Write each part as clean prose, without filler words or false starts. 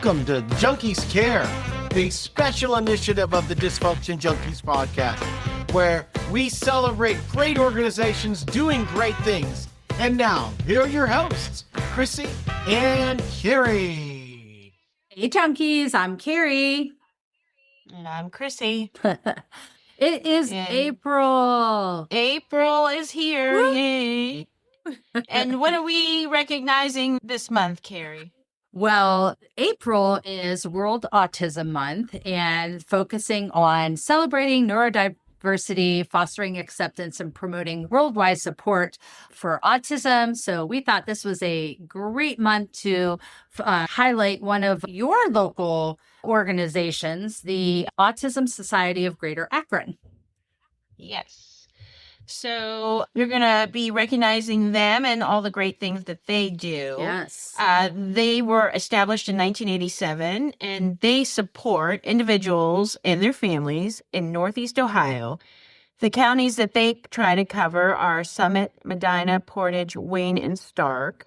Welcome to Junkies CARE, the special initiative of the Dysfunction Junkies podcast, where we celebrate great organizations doing great things. And now, here are your hosts, Chrissy and C.A.R.E. Hey, Junkies, I'm C.A.R.E. And I'm Chrissy. It is April. April is here. Woo! Yay. And what are we recognizing this month, C.A.R.E.? Well, April is World Autism Month and focusing on celebrating neurodiversity, fostering acceptance, and promoting worldwide support for autism. So we thought this was a great month to highlight one of your local organizations, the Autism Society of Greater Akron. Yes. So you're going to be recognizing them and all the great things that they do. Yes. They were established in 1987, and they support individuals and their families in Northeast Ohio. The counties that they try to cover are Summit, Medina, Portage, Wayne, and Stark.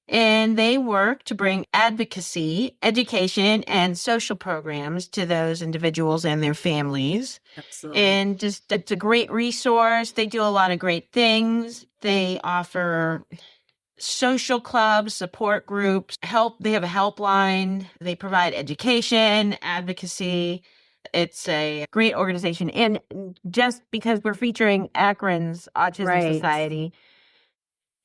And they work to bring advocacy, education, and social programs to those individuals and their families. Absolutely. And just it's a great resource. They do a lot of great things. They offer social clubs, support groups, help. They have a helpline. They provide education, advocacy. It's a great organization. And just because we're featuring Akron's Autism Society,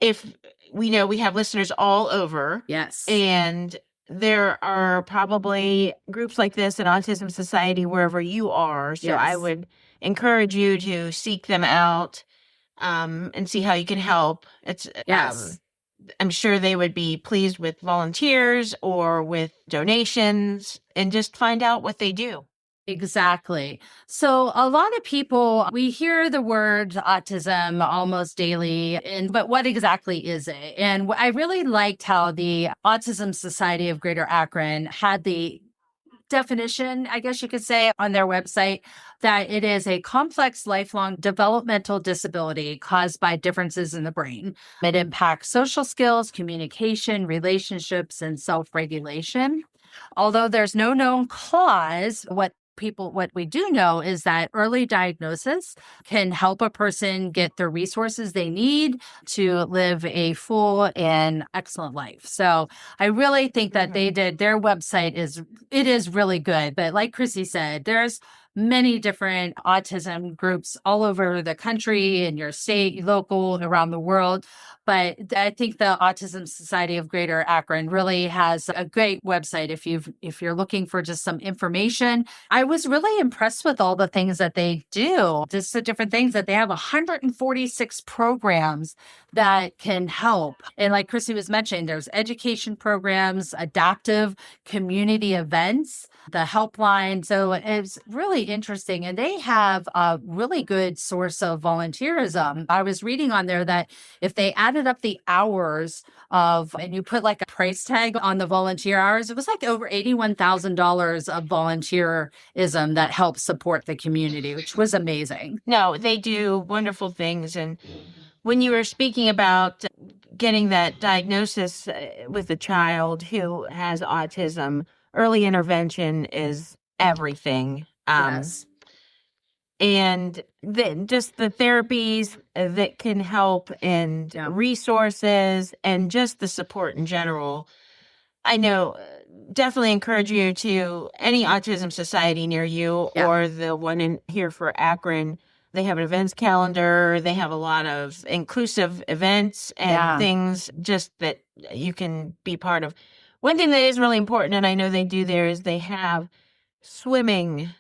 if we know we have listeners all over. Yes. And there are probably groups like this in Autism Society wherever you are. So I would encourage you to seek them out and see how you can help. It's I'm sure they would be pleased with volunteers or with donations and just find out what they do. Exactly. So a lot of people, we hear the word autism almost daily, but what exactly is it? And I really liked how the Autism Society of Greater Akron had the definition, I guess you could say, on their website, that it is a complex lifelong developmental disability caused by differences in the brain. It impacts social skills, communication, relationships, and self-regulation. Although there's no known cause, what we do know is that early diagnosis can help a person get the resources they need to live a full and excellent life. So I really think that their website is really good. But like Chrissy said, there's many different autism groups all over the country, in your state, local, around the world. But I think the Autism Society of Greater Akron really has a great website if you're looking for just some information. I was really impressed with all the things that they do, just the different things that they have 146 programs that can help. And like Chrissy was mentioning, there's education programs, adaptive community events, the helpline. So it's really interesting. And they have a really good source of volunteerism. I was reading on there that if they added up the hours and you put like a price tag on the volunteer hours, it was like over $81,000 of volunteerism that helps support the community, which was amazing. No, they do wonderful things. And when you were speaking about getting that diagnosis with a child who has autism, early intervention is everything. Yes. And then just the therapies that can help and resources and just the support in general. I know, definitely encourage you to any Autism Society near you or the one in here for Akron. They have an events calendar. They have a lot of inclusive events and things just that you can be part of. One thing that is really important, and I know they do there, is they have swimming.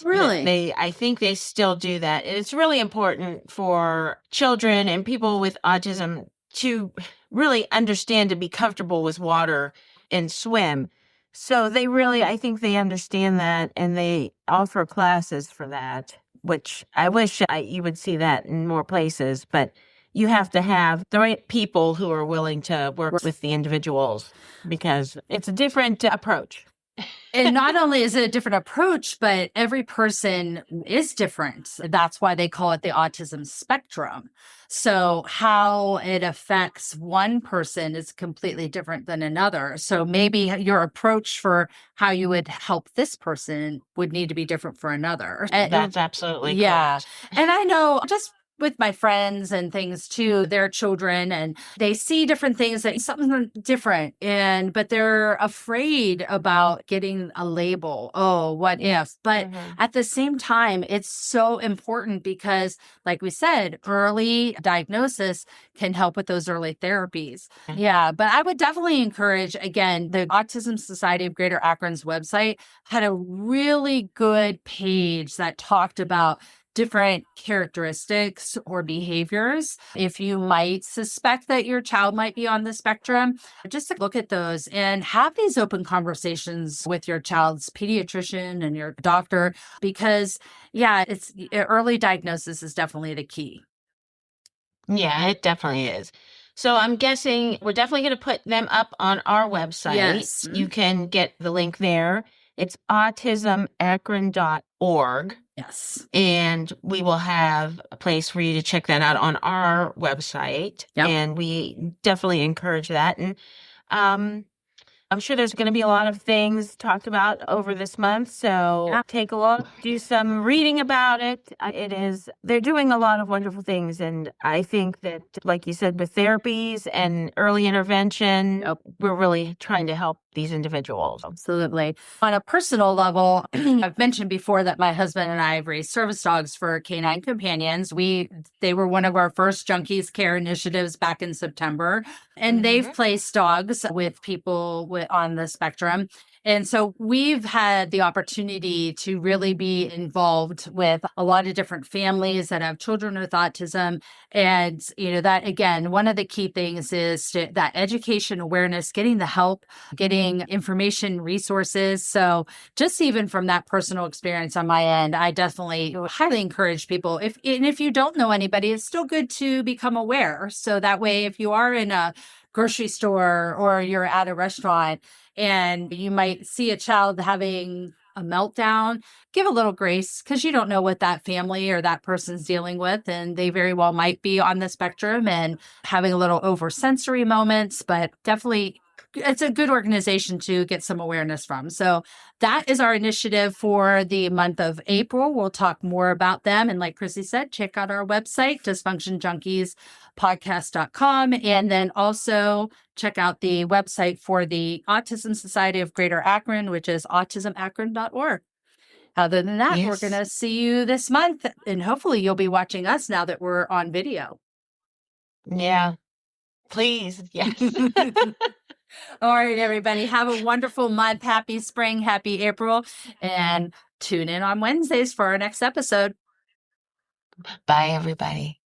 Really? I think they still do that. It's really important for children and people with autism to really understand to be comfortable with water and swim. So I think they understand that, and they offer classes for that, which I wish you would see that in more places. But you have to have the right people who are willing to work with the individuals because it's a different approach. And not only is it a different approach, but every person is different. That's why they call it the autism spectrum. So how it affects one person is completely different than another. So maybe your approach for how you would help this person would need to be different for another. That's absolutely Yeah. correct. And I know just with my friends and things too, their children, and they see different things that something different, but they're afraid about getting a label. Oh, what if? But at the same time, it's so important because, like we said, early diagnosis can help with those early therapies. Yeah, but I would definitely encourage, again, the Autism Society of Greater Akron's website had a really good page that talked about different characteristics or behaviors. If you might suspect that your child might be on the spectrum, just to look at those and have these open conversations with your child's pediatrician and your doctor, because it's early diagnosis is definitely the key. Yeah, it definitely is. So I'm guessing we're definitely going to put them up on our website. Yes. You can get the link there. It's autismakron.org. Yes. And we will have a place for you to check that out on our website. Yep. And we definitely encourage that. And I'm sure there's going to be a lot of things talked about over this month. So take a look, do some reading about it. They're doing a lot of wonderful things. And I think that, like you said, with therapies and early intervention, we're really trying to help these individuals. Absolutely. On a personal level, I've mentioned before that my husband and I have raised service dogs for canine companions. They were one of our first Junkies CARE initiatives back in September, and they've placed dogs with people on the spectrum. And so we've had the opportunity to really be involved with a lot of different families that have children with autism. And, that again, one of the key things is that education, awareness, getting the help, getting information, resources. So just even from that personal experience on my end, I definitely highly encourage people. If you don't know anybody, it's still good to become aware. So that way, if you are in a grocery store or you're at a restaurant and you might see a child having a meltdown, give a little grace because you don't know what that family or that person's dealing with. And they very well might be on the spectrum and having a little oversensory moments, but definitely it's a good organization to get some awareness from. So that is our initiative for the month of April. We'll talk more about them. And like Chrissy said, check out our website, dysfunctionjunkiespodcast.com. And then also check out the website for the Autism Society of Greater Akron, which is autismakron.org. Other than that, we're going to see you this month. And hopefully you'll be watching us now that we're on video. Yeah, please. Yes. All right, everybody. Have a wonderful month. Happy spring. Happy April. And tune in on Wednesdays for our next episode. Bye, everybody.